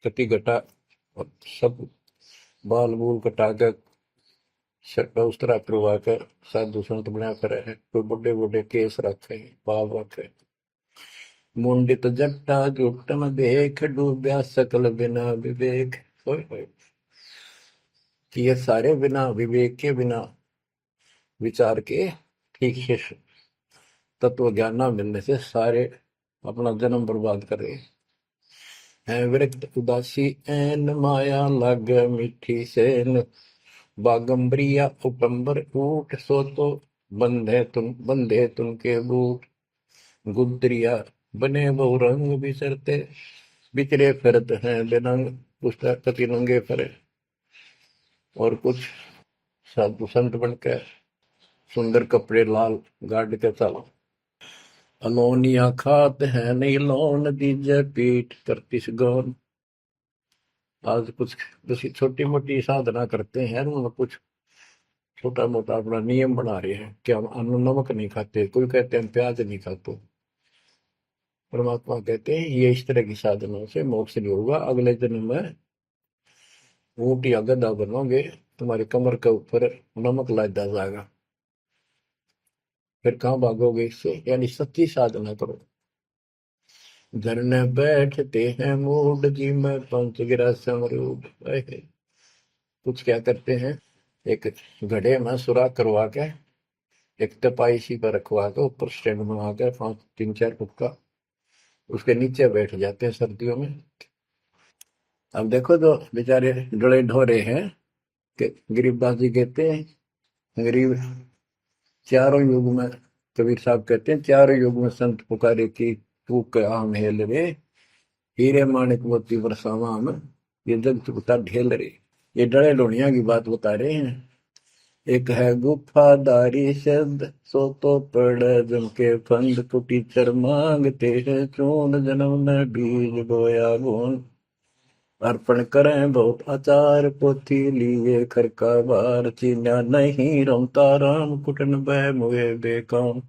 कति घटा, और सब बाल बूल कटा कर शर्ट उस तरह करवा कर साधु संत बना कर है। कोई बड़े बड़े केस रखे, बाल रखे। मुंडित जट्टा जुटन देख, डूबया सकल बिना विवेक। होय होय। कि ये सारे बिना विवेक के, बिना विचार के, ठीक से तत्व ज्ञान ना मिलने से सारे अपना जन्म बर्बाद कर रहे हैं। विरक्त उदासी एन माया लग, मीठी सेन बागंबरिया उपंबर ऊट, सो तो बंधे तुम के बूट। गुदरिया बने बहु रंग बिसरते, बिचरे फिरत हैं बेनंग। पुस्तक कति नंगे फरे। और कुछ साधु संत बनकर सुंदर कपड़े लाल गाड़ के चलो। अलोनिया खात है नहीं लोन, दीजे पीठ करतिस गौन। आज कुछ किसी छोटी मोटी साधना करते हैं, उन्होंने कुछ छोटा मोटा अपना नियम बना रहे हैं कि हम अन्न नमक नहीं खाते, कोई कहते हैं प्याज नहीं खाते। परमात्मा कहते हैं ये इस तरह की साधनों से मोक्ष नहीं होगा, अगले जन्म में ऊंट या गधा बनोगे, तुम्हारी कमर के ऊपर नमक लादा जाएगा, फिर कहाँ भागोगे इससे। यानी सच्ची साधना करो। झरने बैठते हैं मूड जी में, पंच गिरा समरूड। कुछ क्या करते हैं, एक घड़े में सुराख करवा के, एक तपाई सी पर रखवा के, ऊपर स्टैंड बना के 3-4 फुट का, उसके नीचे बैठ जाते हैं सर्दियों में। अब देखो तो बेचारे डले ढोरे हैं कि गरीबदास जी कहते हैं, गरीब चारों युग में, कबीर साहब कहते हैं चारों युग में संत पुकारे की, तू आम हेल रे, हीरे माणिक मोती बरसावा हम, ये जग चुकता ढेल रे। ये डले लोनिया की बात बता रहे हैं। एक है गुफादारी शब्द, सो तो पड़ जम के फंद, कुटी चर मांगते हैं चून, जन्म ने बीज बोया गुण। अर्पण करें बहुत आचार, पोथी लिए खर का बार, चीन्या नहीं रमता राम, कुटन बह मुए बेकाम।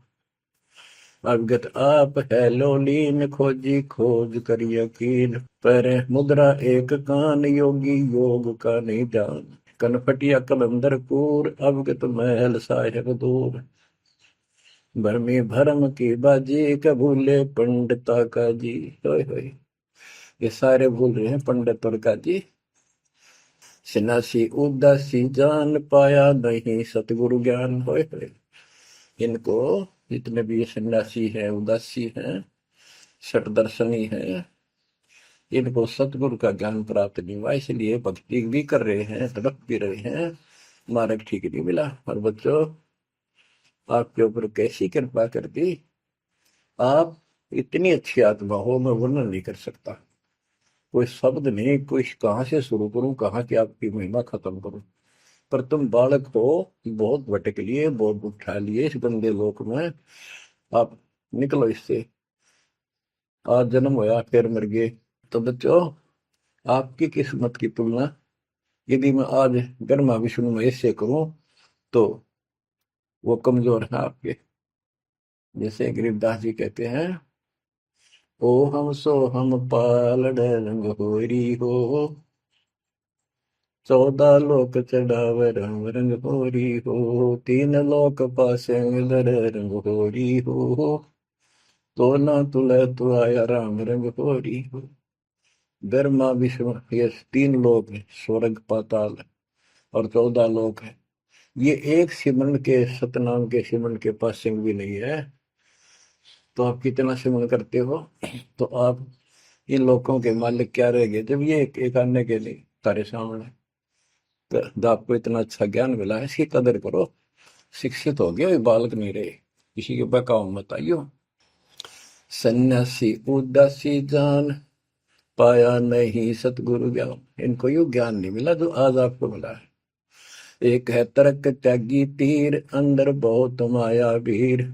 अगत आप है लोलीन, खोजी खोज कर यकीन, पर मुद्रा एक कान, योगी योग का नहीं जान। कनपटिया कलंदर पूर, अवगत महल साहेब दूर। भरमी भरम की बाजी, कबूले पंडिता का जी। होय होय। ये सारे भूल रहे हैं पंडित और का जी। सन्यासी उदासी जान, पाया नहीं सतगुरु ज्ञान। होय होय। इनको, जितने भी सन्यासी हैं, उदासी हैं, शट दर्शनी हैं, इनको सतगुरु का ज्ञान प्राप्त नहीं हुआ, इसलिए भक्ति भी कर रहे हैं, तड़प भी रहे हैं, मार्ग ठीक नहीं मिला। और बच्चों, आपके ऊपर कैसी कृपा कर दी, आप इतनी अच्छी आत्मा हो, मैं वर्णन नहीं कर सकता। कोई शब्द नहीं, कोई कहाँ से शुरू करूं, कहाँ की आपकी महिमा खत्म करूं। पर तुम बालक हो, बहुत भटक लिए, बहुत उठा लिए इस गंदे लोक में, आप निकलो इससे। आज जन्म होया फिर मर गए। तो बच्चों, आपकी किस्मत की तुलना यदि मैं आज ब्रह्मा विष्णु महेश से करूं, तो वो कमजोर है आपके। जैसे गरीबदास जी कहते हैं, ओ हम सो हम पालड़ रंग होरी हो, 14 लोक चढ़ाव रंग रंग होरी हो, 3 लोक पासे दर रंग होरी हो, तो ना तुले तो आया राम रंग होरी हो। ब्रह्मा विष्णु ये 3 लोक है, स्वर्ग पाताल और 14 लोक है। ये एक सिमरन के, सतनाम के सिमरन के पास सिंह भी नहीं है। तो आप कितना सिमरन करते हो, तो आप इन लोगों के मालिक क्या रह गए, जब ये एक आने के लिए तारे सामने। तो आपको इतना अच्छा ज्ञान मिला है, इसकी कदर करो। शिक्षित हो गए, बालक नहीं रहे, किसी के बहकाव मत आइयो। सन्यासी उदासी जान, पाया नहीं सतगुरु ज्ञान। इनको यू ज्ञान नहीं मिला जो आज आपको मिला है। एक है तर्क त्यागी तीर, अंदर बहुत माया वीर।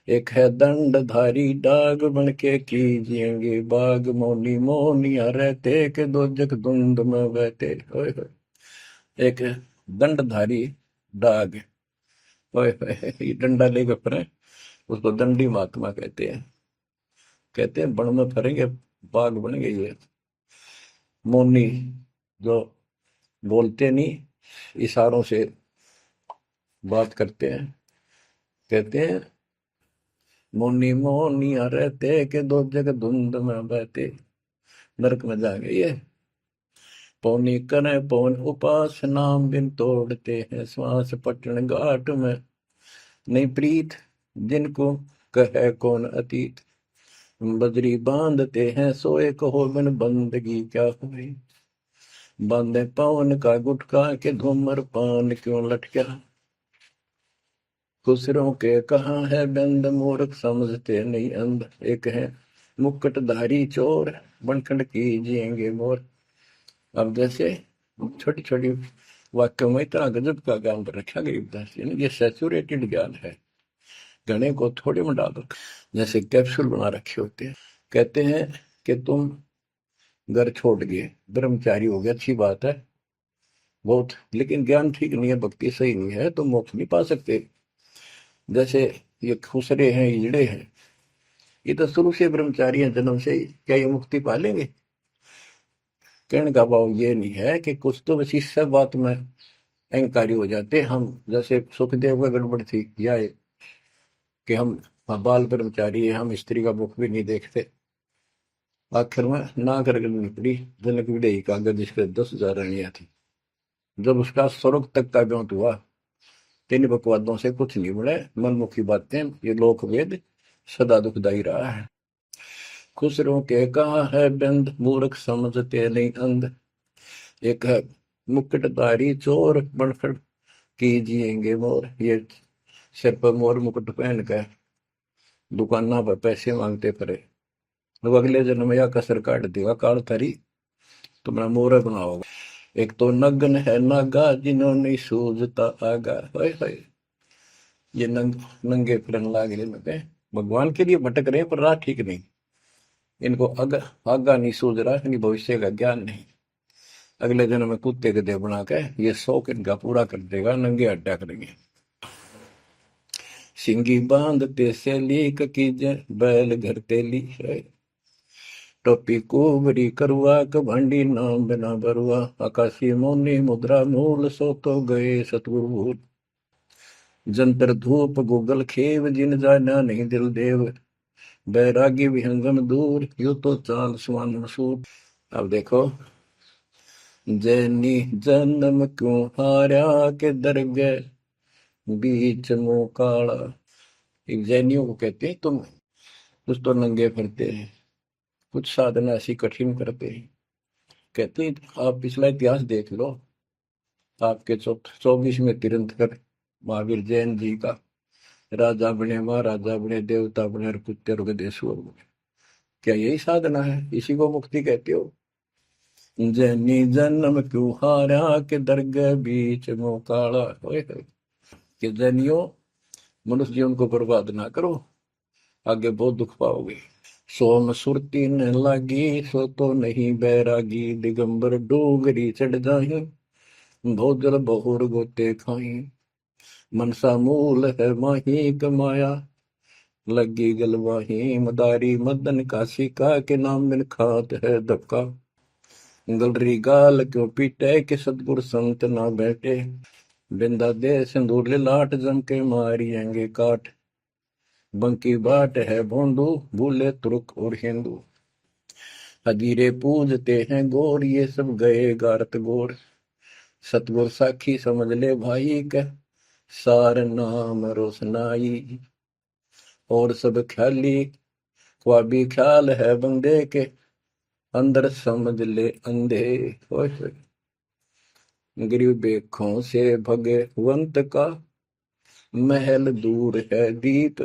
एक है दंडधारी डाग, बन के कीजिएंगे बाग, मौनी मोनिया रहते के दो जग धुंध में बहते। ओए होए। एक है दंडधारी डाग, ओए होए, ये डंडा लेकर फिरे, उसको दंडी महात्मा कहते हैं। कहते हैं बन में फरेंगे बाग बन गई है। मौनी जो बोलते नहीं, इशारों से बात करते हैं, कहते हैं मौनी मौनिया रहते के दो जग धुंध में बहते, नरक में जाएंगे ये। पौनी करे पवन उपास नाम बिन तोड़ते हैं श्वास पटन घाट में, नहीं प्रीत जिनको कहे कौन अतीत, बजरी बांधते हैं सोए कहो बिन बंदगी क्या हुई, बांधे पवन का गुटका के धूमर पान क्यों लटका, खुसरों के कहाँ है बंद मूर्ख समझते नहीं अंध, एक है मुकुटधारी चोर बनखंड कीजिएंगे मोर। अब जैसे छोटी छोटी वाक्यों में इतना गजब का ज्ञान रखा गरीबदास जी ने, ये सैचुरेटेड ज्ञान है, गणे को थोड़े में डाल रखा, जैसे कैप्सूल बना रखे होते हैं। कहते हैं कि तुम घर छोड़ गए, ब्रह्मचारी हो गया, अच्छी बात है बहुत, लेकिन ज्ञान ठीक नहीं है, भक्ति सही नहीं है, तो मोक्ष नहीं पा सकते। जैसे ये खुसरे हैं, ईजड़े हैं, ये तो शुरू से ब्रह्मचारी हैं जन्म से ही, क्या ये मुक्ति पालेंगे? कहने का भाव ये नहीं है कि कुछ तो बस इस सब बात में अहंकारी हो जाते हम, जैसे सुखदेव का गड़बड़ थी या कि हम बाल ब्रह्मचारी है, हम स्त्री का मुख भी नहीं देखते। आखिर में ना करके निकली जनक विदेही कागज, जिसके 10,000 रानियां थी। जब उसका स्वर्ग तक का ब्योंत हुआ, तीन बकवादों से कुछ नहीं बने, मनमुखी बातें, ये लोक वेद सदा दुखदाई रहा है। खुसरों के कहा है बंद मूर्ख समझते नहीं अंध, एक है मुकुटधारी चोर बनखड़ कीजिएंगे मोर, ये सिर पर मोर मुकुट पहन कर दुकाना पर पैसे मांगते पड़े, तो अगले जन्म में या कसर काट देगा काल थारी, तुम्हारा मोर बनाओगा। एक तो नग्न है नागा जिन्होंने सूझता आगा, हाय ये नंगे फिरन लाग रहे में, भगवान के लिए भटक रहे हैं पर राह ठीक नहीं, इनको आगा नहीं सूझ रहा, इनकी भविष्य का ज्ञान नहीं। अगले जन्म में कुत्ते के देह बना के ये शौक इनका पूरा कर देगा, नंगे अड्डा करेंगे। सिंगी बांधते से लीक कीजे बैल घर तेली, टोपी कुबरी करुआ कभंडी नाम बिना बरुआ, आकाशी मौनी मुद्रा मूल सो तो गए सतगुरु भूल, जंतर धूप गूगल खेव जिन जाना नहीं दिल देव, बैरागी विहंगम दूर यू तो चाल सुवन मसूर। अब देखो, जैनी जन्म क्यों हारा के दरगे बीच मुंह काला, एक जैनियों को कहते हैं तुम कुछ तो नंगे फिरते हैं, कुछ साधना ऐसी कठिन करते हैं। कहते हैं आप पिछला इतिहास देख लो, आपके 24वें तीर्थंकर महावीर जैन जी का, राजा बने, महाराजा बने, देवता बने और कुत्ते रुगदेश्वर बने, क्या यही साधना है? इसी को मुक्ति कहते हो? जैनी जन्म क्यों हारा के दरगाह बीच मुंह काला, कि जैनियों मनुष्य जीवन को बर्बाद ना करो, आगे बहुत दुख पाओगे। सोम सुरती न लागी सो तो नहीं बैरागी, दिगंबर डोगरी चढ़ जाही भोजल बहुर गोते खाई, मनसा मूल है माही कमाया लगी गलवाही, मदारी मदन काशी का के नाम बिन खात है धक्का, गलरी गाल क्यों पीटे के सतगुर संत ना बैठे, बिंदा दे सिंदूर लाट जम के मारियेंगे काट, बंकी बाट है भोंदू भूले तुर्क और हिंदू, हदीरे पूजते हैं गोर ये सब गए गारत गोर, सतगुर साखी समझ ले भाई के सार नाम रोशनाई, और सब ख्याली ख्वाबी ख्याल है बंदे के अंदर समझ ले अंधे, गरीब बेखों से भगवंत का महल दूर है दीप,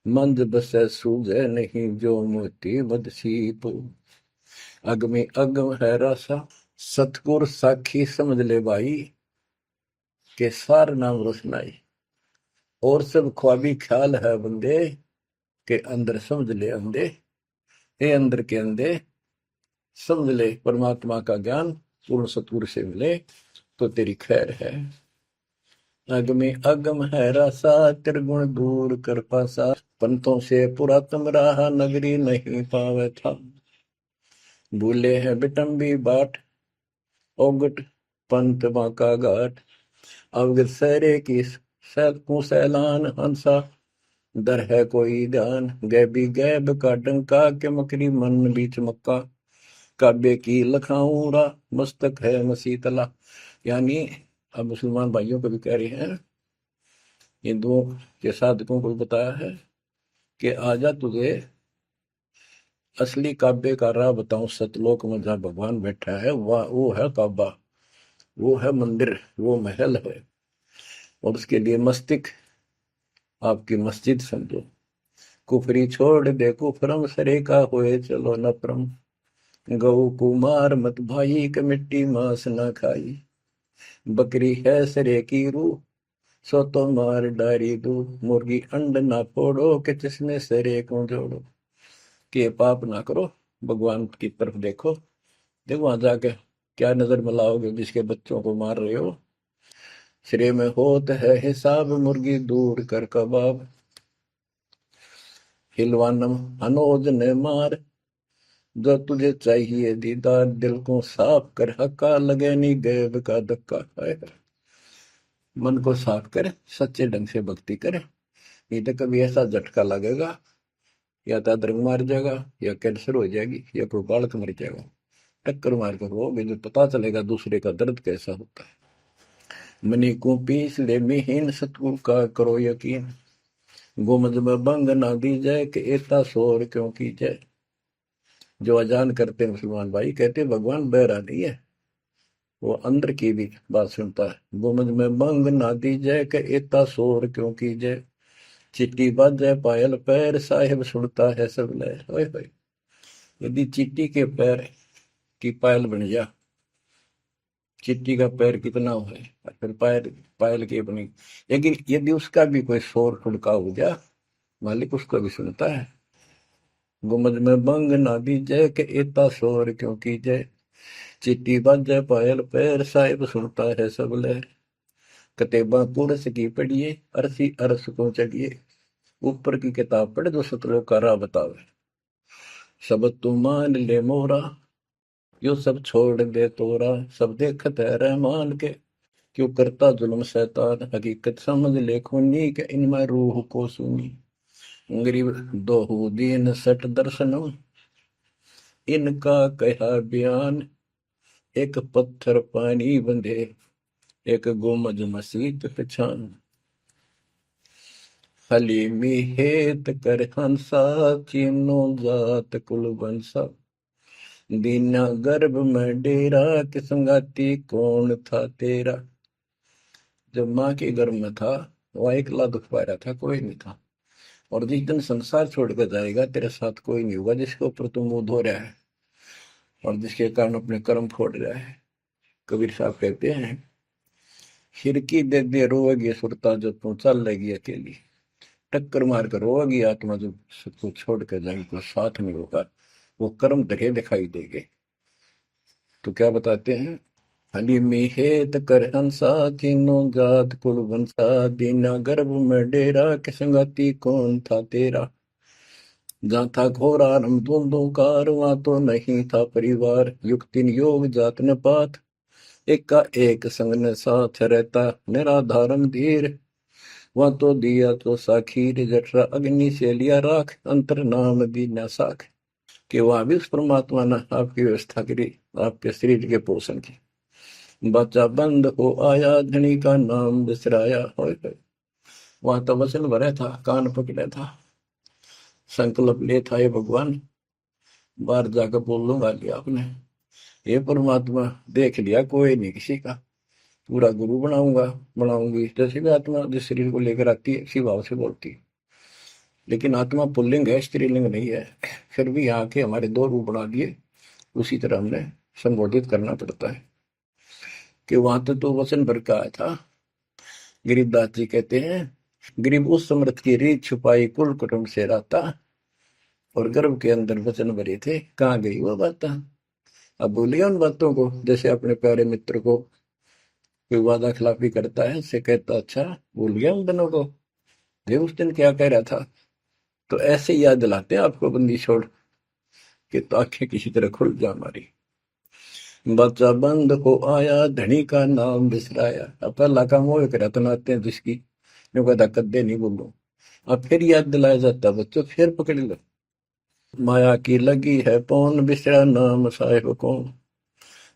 मंद बसे सूझे नहीं जो मोती मदसीप, अगमी अगम है रासा सतगुर साखी समझ ले भाई के सार नाम रोशनाई, और सब ख्वाबी ख्याल है बंदे के अंदर समझ ले अंधे, हे अंदर के अंधे समझ ले परमात्मा का ज्ञान पूर्ण सतगुरु से मिले तो तेरी खैर है। अगमे अगम है रासा, त्रिगुण दूर कर पासा। पंथों से पुरातन रहा, नगरी नहीं पावे था। भूले हैं बिटम्बी बाट, ओगट पंथ बांका घाट। अवगत सहरे की सैलकों सैलान हंसा, दर है कोई ध्यान। गैबी गैब का डंका, के मकरी मन बीच मक्का। काबे की लखाऊरा, मस्तक है मसीतला। यानी अब मुसलमान भाइयों को भी कह रहे हैं, हिंदुओं के साधकों को भी बताया है कि आजा तुझे असली काबे का राह बताऊं। सतलोक में जहाँ भगवान बैठा है वह वो है काबा, वो है मंदिर, वो महल है। और उसके लिए मस्तिष्क आपकी मस्जिद समझो। कुफरी छोड़ दे कुफरम, सरे का होए चलो नफरम। गऊ कुमार मत भाई, के मिट्टी मांस न खाई। बकरी है सरे की रूह, सो तो मार डारी दू। मुर्गी अंड ना फोड़ो, के जिसने सरे को जोड़ो। के पाप ना करो, भगवान की तरफ देखो। देखो वहां जाके क्या नजर मिलाओगे, जिसके बच्चों को मार रहे हो। श्रेय में होत है हिसाब, मुर्गी दूर कर कबाब। हिलवानम अनोज ने मार, जो तुझे चाहिए दीदार। दिल को साफ कर, हक्का लगे नहीं गैब का धक्का। मन को साफ कर, सच्चे ढंग से भक्ति करे। नहीं तो कभी ऐसा झटका लगेगा, या तो अदरक मार जाएगा, या कैंसर हो जाएगी, या कोई बालक मर जाएगा। टक्कर मार कर रोगे जो पता चलेगा दूसरे का दर्द कैसा होता है। मनी को पीस ले मिहीन, सतगुरु का करो यकीन। गुमज में बंग ना दी जाए, कि एता शोर क्यों की जाए। जो अजान करते मुसलमान भाई कहते भगवान बहरा नहीं है, वो अंदर की भी बात सुनता है। गुमज में बंग ना दी जाए, कि एता शोर क्यों की जाए। चिट्टी बाजे पायल पैर, साहिब सुनता है सब लय। ओए होए, यदि चींटी के पैर की पायल बन जा, चींटी का पैर कितना हो है, और फिर पायल पायल की बनी। लेकिन यदि उसका भी कोई शोर खुड़का हो जा, मालिक उसको भी सुनता है। गुमज में बंग ना दी जय, के एता शोर क्यों की जय। चिट्टी बाजे पायल पैर, साहिब सुनता है सब लहर। कतेबा पुरस की पढ़िए, अरसी अरस को चढ़िए। ऊपर की किताब पढ़, जो सतलोक का राह बतावे। सब तू मान ले मोरा, यो सब छोड़ दे तोरा। सब देखत है रहमान के, क्यों करता जुल्म शैतान। हकीकत समझ ले खूनी, के इनमें रूह को सुनी। गरीब दोहू दीन सट दर्शनम, इनका कहा बयान। एक पत्थर पानी बंधे, एक गुमज मसीत पहचान। हलीमी हेत कर हंसा, चीनो जात कुल बंसा। दीना गर्भ में डेरा, कि संगाती कौन था तेरा। जब माँ के गर्भ में था वह अकेला दुख पा रहा था, कोई नहीं था। और जिस दिन संसार छोड़कर जाएगा, तेरे साथ कोई नहीं होगा जिसके ऊपर तू मुंह धो रहा है और जिसके कारण अपने कर्म फोड़ रहा है। कबीर साहब कहते हैं, खिड़की दे दे रोएगी सुरता, जो तू चल लेगी अकेली। टक्कर मार कर रोएगी आत्मा, जो सबको छोड़ कर जाएगी, कोई साथ नहीं होगा। वो कर्म धरे दिखाई देंगे। तो क्या बताते हैं, हली में हेत कर हंसा, तीनों जात कुल वंशा। दीना गर्भ में डेरा, के संगाती कौन था तेरा। जहाँ था घोरा रम धुंधों कार, वहां तो नहीं था परिवार। युक्तिन योग जात न पात, एक का एक संग ने साथ रहता। निराधारम धीर, वहां तो दिया तो साखीर। जठरा अग्नि से लिया राख, अंतर नाम दीना साख। कि वहां भी उस परमात्मा ने आपकी व्यवस्था करी, आपके शरीर के पोषण की। बच्चा बंद हो आया, धनी का नाम बिसराया। हो वहां तो वचन भरे था, कान पकड़े था, संकल्प ले था, ये भगवान बाहर जाकर बोल लूंगा लिया आपने। ये परमात्मा देख लिया कोई नहीं किसी का, पूरा गुरु बनाऊंगा बनाऊंगी। जैसे भी आत्मा जिस शरीर को लेकर आती है, इसी भाव से बोलती है। लेकिन आत्मा पुल्लिंग है, स्त्रीलिंग नहीं है। फिर भी यहाँ के हमारे दो रूप बना दिए, उसी तरह हमने संबोधित करना पड़ता है। कि वहां तो वचन भर का आया था। गरीबदास जी कहते हैं, गरीब उस समृद्ध की रीत छुपाई, कुल कुटुंब से रहता। और गर्भ के अंदर वचन भरे थे, कहाँ गई वो बात। अब भूलिए उन बातों को, जैसे अपने प्यारे मित्र को कोई वादा खिलाफी करता है, उससे कहता अच्छा भूल गया उन दिनों को, ये उस दिन क्या कह रहा था। तो ऐसे याद दिलाते हैं आपको बंदी छोड़ कि तो आंखें किसी तरह खुल जा हमारी। बच्चा बंद हो आया, धनी का नाम बिसराया। अब पहला काम वो एक रत्न आते हैं जिसकी जो कहता कद्दे नहीं बोलो। अब फिर याद दिलाया जाता है बच्चों, फिर पकड़ लो। माया की लगी है पौन, बिसरा नाम साहिब कौन।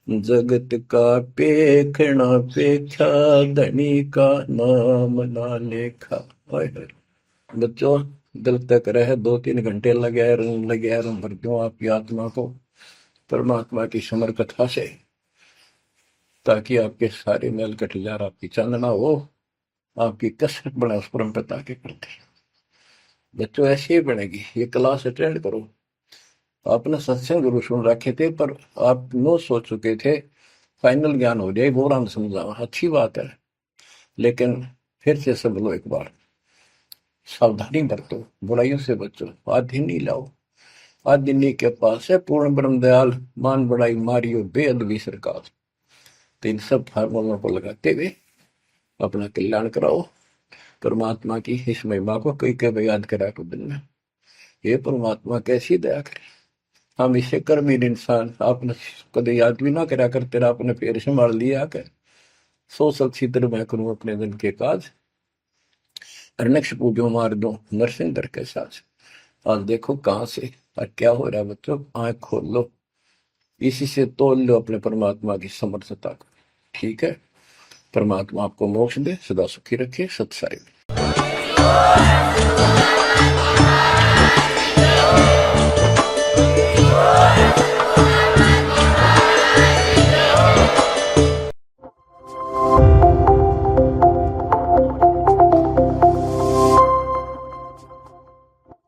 जगत का पेखना पेखा, धनी का नाम ना लेखा। हाय हाय। बच्चों दिल तक रहे 2-3 घंटे लगे रंग भर दूं आपकी आत्मा को परमात्मा की समर कथा से, ताकि आपके सारे मैल कट जाए, आपकी चांदना हो, आपकी कसरत बना उस परम पिता के प्रति। बच्चों ऐसे ही बनेगी। ये क्लास अटेंड करो। आपने सत्संग जरूर सुन रखे थे, पर आप नो सोच चुके थे फाइनल ज्ञान हो जाए, वो राम समझा, अच्छी बात है, लेकिन फिर से सब लो एक बार। सावधानी बरतो, बुराइयों से बचो, आधिनी लाओ। आधिनी के पास है पूर्ण ब्रह्म दयाल, मान बड़ाई मारियो बेअदबी सरकार। तो इन सब फार्मूलों को लगाते हुए अपना कल्याण कराओ। परमात्मा की इस महिमा को कई कई याद करा को दिन में, ये परमात्मा कैसी दया करे। हम इसे कर्महीन इंसान, आपने कदे याद भी ना करा कर, तेरा अपने पैर संभाल लिया कर। सो सब छिद्र मैं करूं अपने दिन के काज, अरनक्ष पूजो मार दो नरसिंह दर के साथ। आज देखो कहां से और क्या हो रहा है बच्चों, आंख खोल लो, इसी से तोल लो अपने परमात्मा की समर्थता को। ठीक है, परमात्मा आपको मोक्ष दे, सदा सुखी रखे। सत साई।